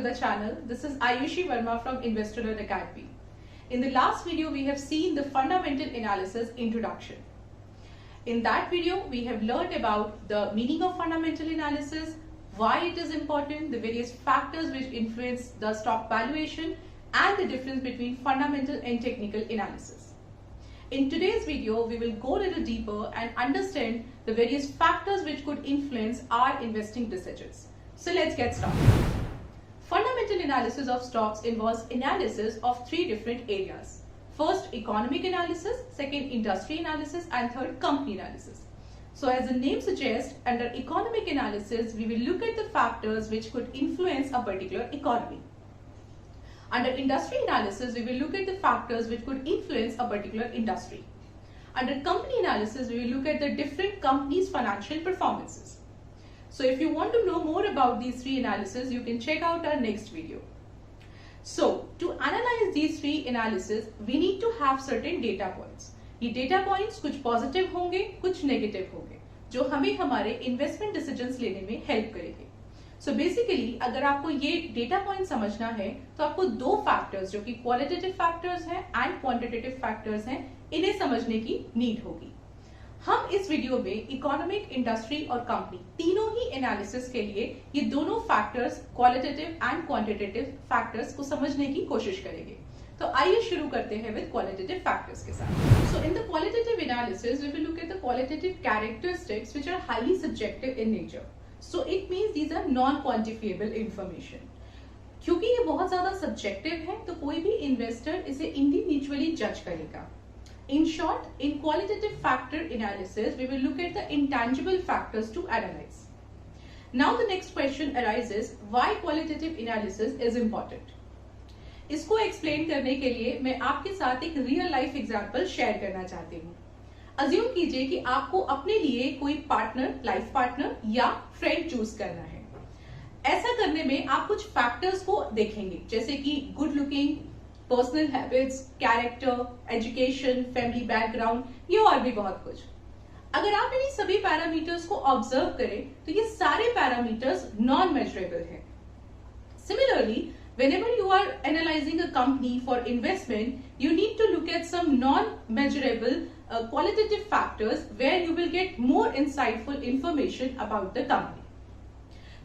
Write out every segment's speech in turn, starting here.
the channel. This is Ayushi Verma from InvestorLearn Academy. In the last video, we have seen the fundamental analysis introduction. In that video, we have learned about the meaning of fundamental analysis, why it is important, the various factors which influence the stock valuation, and the difference between fundamental and technical analysis. In today's video, we will go a little deeper and understand the various factors which could influence our investing decisions. So let's get started. Fundamental analysis of stocks involves analysis of three different areas. First, economic analysis, second, industry analysis, and third, company analysis. So as the name suggests, under economic analysis, we will look at the factors which could influence a particular economy. Under industry analysis, we will look at the factors which could influence a particular industry. Under company analysis, we will look at the different companies' financial performances. So if you want to know more about these three analyses, you can check out our next video. So to analyze these three analyses, we need to have certain data points. ये data points कुछ positive होंगे, कुछ negative होंगे, जो हमें हमारे investment decisions लेने में help करेंगे. So basically, अगर आपको ये data point समझना है, तो आपको दो factors जो कि qualitative factors हैं and quantitative factors हैं, इन्हें समझने की need होगी. हम इस वीडियो में इकोनॉमिक, इंडस्ट्री और कंपनी तीनों ही एनालिसिस के लिए ये दोनों factors, qualitative and quantitative factors को समझने की कोशिश करेंगे. तो आइए शुरू करते हैं विद क्वालिटेटिव फैक्टर्स के साथ. So in the qualitative analysis we will look at the qualitative characteristics which are highly subjective in nature. So it means these are non quantifiable information. क्योंकि ये बहुत ज्यादा सब्जेक्टिव है, तो कोई भी इन्वेस्टर इसे इंडिविजुअली जज करेगा. In short, in qualitative factor analysis, we will look at the intangible factors to analyze. Now the next question arises, why qualitative analysis is important? इसको explain करने के लिए मैं आपके साथ एक real life example share करना चाहती हूँ. Assume कीजिए कि आपको अपने लिए कोई partner, life partner या friend choose करना है. ऐसा करने में आप कुछ factors को देखेंगे, जैसे कि good looking, personal habits, character, education, family background, ये और भी बहुत कुछ. अगर आप इन सभी पैरामीटर्स को ऑब्जर्व करें तो ये सारे पैरामीटर्स नॉन मेजरेबल हैं. Similarly, whenever you are analyzing a company for investment, you need to look at some non-measurable qualitative factors where you will get more insightful information about the company.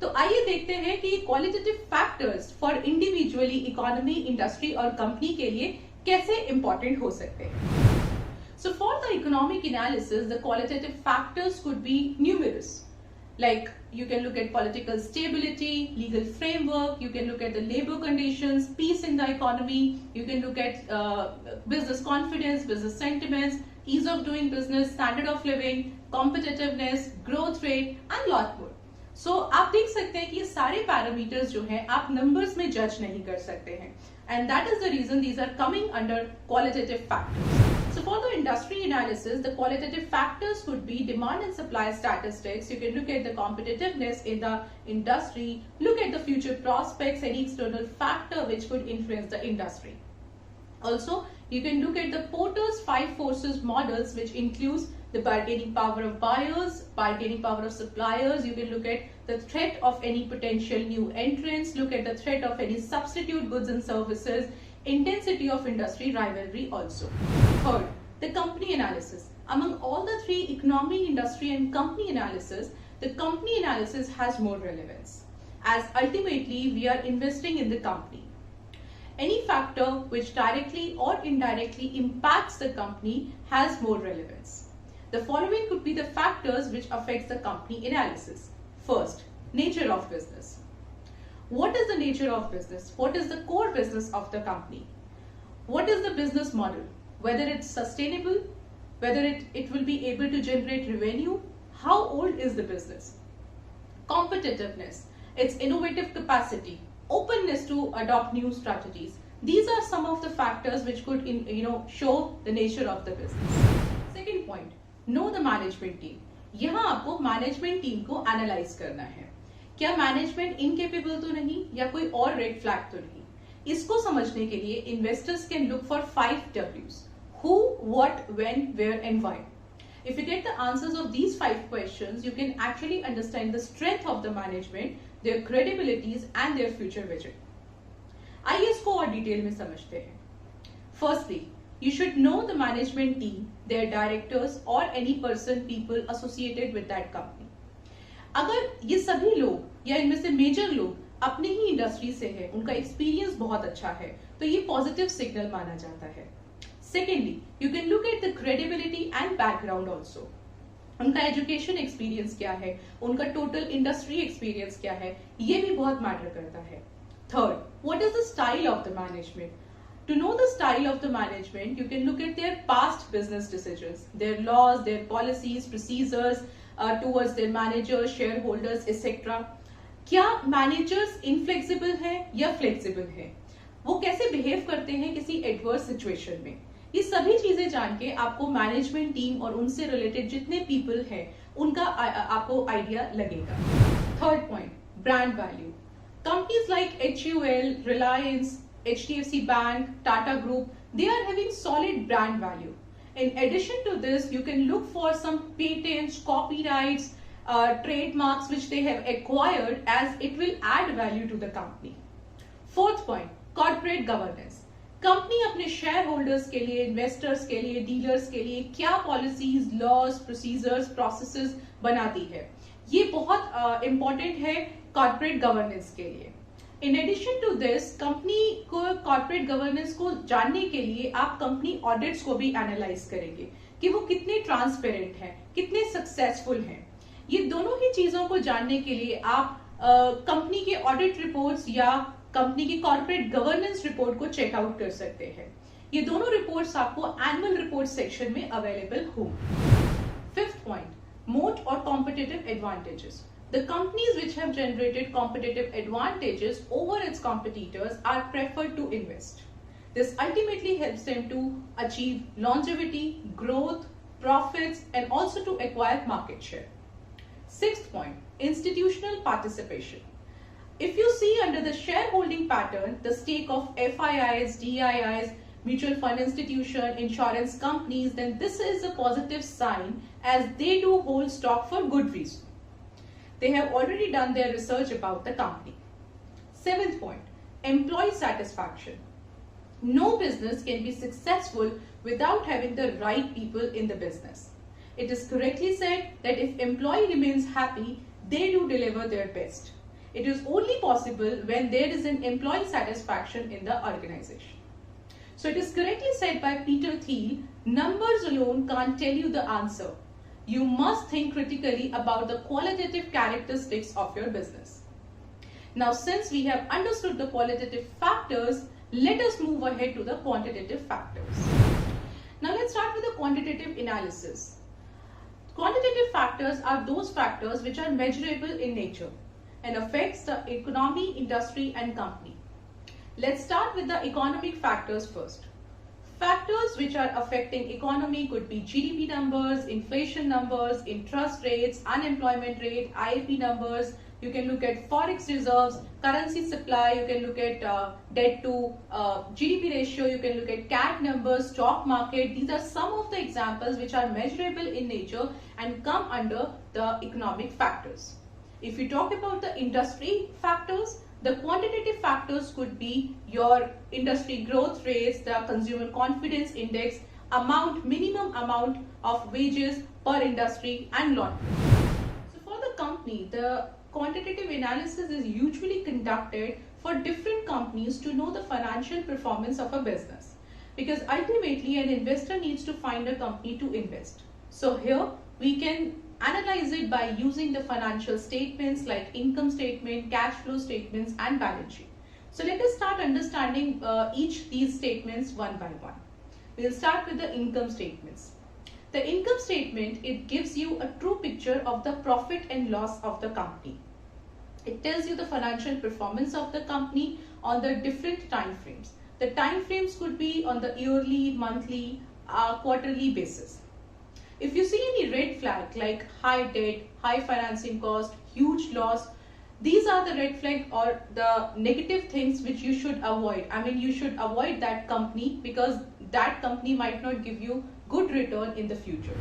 तो आइए देखते हैं कि qualitative factors for individually economy, industry और company के लिए कैसे important हो सकते हैं. So for the economic analysis the qualitative factors could be numerous. Like you can look at political stability, legal framework, you can look at the labor conditions, peace in the economy, you can look at business confidence, business sentiments, ease of doing business, standard of living, competitiveness, growth rate and lot more. So आप देख सकते हैं कि ये सारे parameters जो हैं आप नंबर्स में जज नहीं कर सकते हैं, and that is the reason these are coming under qualitative factors. So for the industry analysis, the qualitative factors could be demand and supply statistics. You can look at the competitiveness in the industry, look at the future prospects, any external factor which could influence the industry. Also, you can look at the Porter's 5 forces models, which includes the bargaining power of buyers, bargaining power of suppliers. You can look at the threat of any potential new entrants, look at the threat of any substitute goods and services, intensity of industry rivalry also. Third, the company analysis. Among all the three, economy, industry and company analysis, the company analysis has more relevance, as ultimately we are investing in the company. Any factor which directly or indirectly impacts the company has more relevance. The following could be the factors which affects the company analysis. First, nature of business. What is the nature of business? What is the core business of the company? What is the business model? Whether it's sustainable, whether it will be able to generate revenue, how old is the business? Competitiveness, its innovative capacity, openness to adopt new strategies. These are some of the factors which could show the nature of the business. Second point, know the management team. यहाँ आपको management team को analyse करना है. क्या management incapable तो नहीं या कोई और रेड फ्लैग तो नहीं. इसको समझने के लिए investors can look for 5 W's: who, what, when, where and why. If you get the answers of these 5 questions, you can actually understand the strength of the management, their credibilities and their future vision. आइए इसको और detail में समझते हैं। Firstly, you should know the management team, their directors or any person, people associated with that company. अगर ये सभी लोग या इनमें से मेजर लोग अपने ही इंडस्ट्री से है, उनका एक्सपीरियंस बहुत अच्छा है, तो ये पॉजिटिव सिग्नल माना जाता है। Secondly, you can look at the credibility and background also. उनका एजुकेशन एक्सपीरियंस क्या है, उनका टोटल इंडस्ट्री एक्सपीरियंस क्या है, ये भी बहुत मैटर करता है। Third, what is the style of the management? To know the style of the management, you can look at their past business decisions, their laws, their policies, procedures towards their managers, shareholders, etc. क्या managers inflexible है या flexible है? वो कैसे behave करते हैं किसी adverse situation में? ये सभी चीजें जान के आपको मैनेजमेंट टीम और उनसे रिलेटेड जितने पीपल हैं उनका आपको आइडिया लगेगा। Third point, brand value. Companies like HUL, Reliance, HDFC Bank, Tata Group, they are having solid brand value. In addition to this, you can look for some patents, copyrights, trademarks which they have acquired, as it will add value to the company. Fourth point, corporate governance. Company अपने share holders के लिए, investors के लिए, dealers के लिए क्या policies, laws, procedures, processes बनाती है, ये बहुत इंपॉर्टेंट है कॉर्पोरेट गवर्नेंस के लिए। In addition to this, company को कॉर्पोरेट गवर्नेंस को जानने के लिए आप कंपनी ऑडिट्स को भी एनालाइज करेंगे कि वो कितने ट्रांसपेरेंट हैं, कितने सक्सेसफुल हैं। ये दोनों ही चीजों को जानने के लिए आप कंपनी के ऑडिट रिपोर्ट्स या कंपनी की कॉर्पोरेट गवर्नेंस रिपोर्ट को चेकआउट कर सकते हैं। ये दोनों रिपोर्ट्स आपको एनुअल रिपोर्ट सेक्शन में अवेलेबल होंगी। फिफ्थ पॉइंट, मोट और competitive advantages. The companies which have generated competitive advantages over its competitors are preferred to invest. This ultimately helps them to achieve longevity, growth, profits, and also to acquire market share. Sixth point, institutional participation. If you see under the shareholding pattern, the stake of FIIs, DIIs, mutual fund institution, insurance companies, then this is a positive sign, as they do hold stock for good reason. They have already done their research about the company. Seventh point, employee satisfaction. No business can be successful without having the right people in the business. It is correctly said that if employee remains happy, they do deliver their best. It is only possible when there is an employee satisfaction in the organization. So it is correctly said by Peter Thiel, numbers alone can't tell you the answer. You must think critically about the qualitative characteristics of your business. Now, since we have understood the qualitative factors, let us move ahead to the quantitative factors. Now, let's start with the quantitative analysis. Quantitative factors are those factors which are measurable in nature and affects the economy, industry, and company. Let's start with the economic factors first. Factors which are affecting economy could be GDP numbers, inflation numbers, interest rates, unemployment rate, IIP numbers. You can look at forex reserves, currency supply. You can look at debt to GDP ratio. You can look at CAT numbers, stock market. These are some of the examples which are measurable in nature and come under the economic factors. If you talk about the industry factors, the quantitative factors could be your industry growth rates, the consumer confidence index, minimum amount of wages per industry, and lot more. So for the company, the quantitative analysis is usually conducted for different companies to know the financial performance of a business, because ultimately an investor needs to find a company to invest. So here we can analyze it by using the financial statements like income statement, cash flow statements, and balance sheet. So let us start understanding each these statements one by one. We'll start with the income statements. The income statement, it gives you a true picture of the profit and loss of the company. It tells you the financial performance of the company on the different time frames. The time frames could be on the yearly, monthly, quarterly basis. If you see any red flag like high debt, high financing cost, huge loss, these are the red flag or the negative things which you should avoid. I mean, you should avoid that company because that company might not give you good return in the future.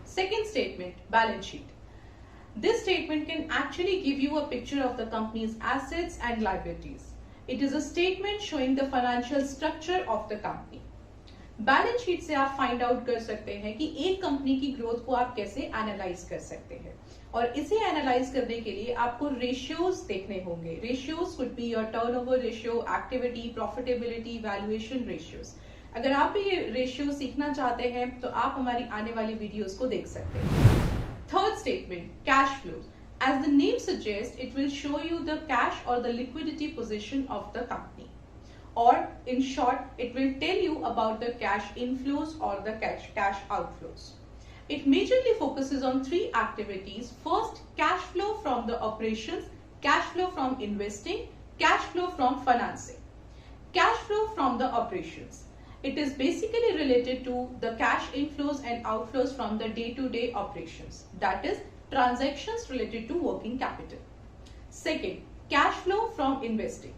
Second statement, balance sheet. This statement can actually give you a picture of the company's assets and liabilities. It is a statement showing the financial structure of the company. Balance sheet से आप find out कर सकते हैं कि एक company की growth को आप कैसे एनालाइज कर सकते हैं, और इसे एनालाइज करने के लिए आपको रेशियोज देखने होंगे. Ratios could be your turnover ratio, activity, profitability, valuation ratios. अगर आप भी ये रेशियो सीखना चाहते हैं तो आप हमारी आने वाली वीडियोस को देख सकते हैं. Third statement, cash flow. As the name suggests, it will show you the cash or the liquidity position of the company. Or in short, it will tell you about the cash inflows or the cash outflows. It majorly focuses on three activities. First, cash flow from the operations, cash flow from investing, cash flow from financing. Cash flow from the operations. It is basically related to the cash inflows and outflows from the day-to-day operations. That is, transactions related to working capital. Second, cash flow from investing.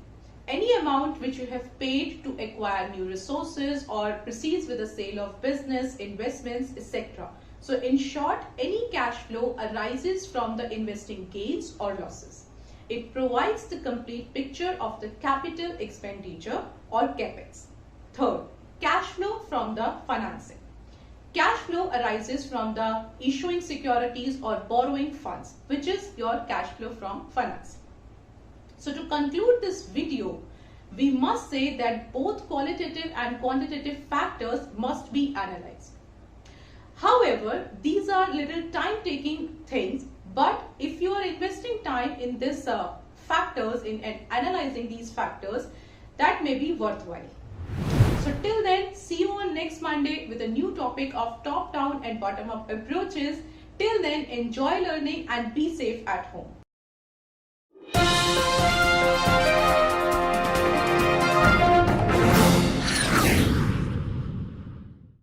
Any amount which you have paid to acquire new resources or proceeds with the sale of business, investments, etc. So in short, any cash flow arises from the investing gains or losses. It provides the complete picture of the capital expenditure or capex. Third, cash flow from the financing. Cash flow arises from the issuing securities or borrowing funds, which is your cash flow from finance. So to conclude this video, we must say that both qualitative and quantitative factors must be analyzed. However, these are little time-taking things, but if you are investing time in this factors, in analyzing these factors, that may be worthwhile. So till then, see you on next Monday with a new topic of top-down and bottom-up approaches. Till then, enjoy learning and be safe at home.